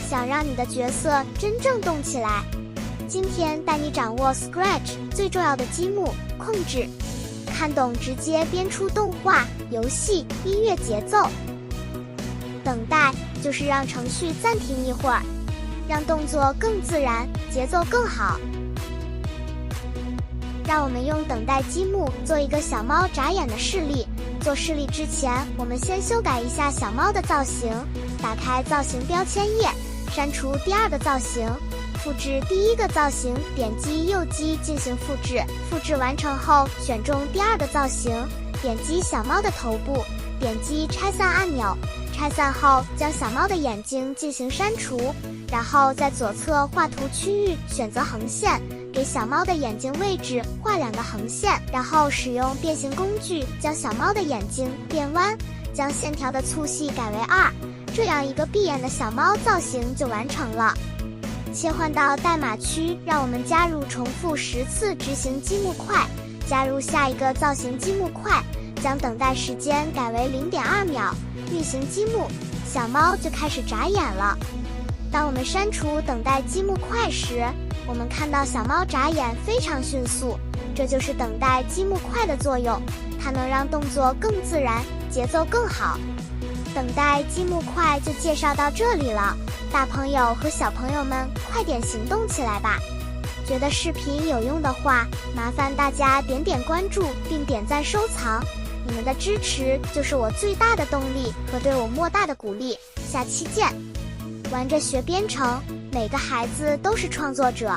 想让你的角色真正动起来。今天带你掌握 Scratch 最重要的积木控制，看懂直接编出动画、游戏、音乐节奏。等待就是让程序暂停一会儿，让动作更自然，节奏更好。让我们用等待积木做一个小猫眨眼的示例。做示例之前，我们先修改一下小猫的造型。打开造型标签页，删除第二个造型，复制第一个造型，点击右击进行复制。复制完成后，选中第二个造型，点击小猫的头部，点击拆散按钮。拆散后，将小猫的眼睛进行删除，然后在左侧画图区域选择横线，给小猫的眼睛位置画2个横线，然后使用变形工具将小猫的眼睛变弯，将线条的粗细改为2，这样一个闭眼的小猫造型就完成了。切换到代码区，让我们加入重复10次执行积木块，加入下一个造型积木块，将等待时间改为0.2秒，运行积木，小猫就开始眨眼了。当我们删除等待积木块时，我们看到小猫眨眼非常迅速，这就是等待积木块的作用，它能让动作更自然，节奏更好。等待积木块就介绍到这里了，大朋友和小朋友们快点行动起来吧！觉得视频有用的话，麻烦大家点点关注并点赞收藏，你们的支持就是我最大的动力和对我莫大的鼓励。下期见！玩着学编程，每个孩子都是创作者。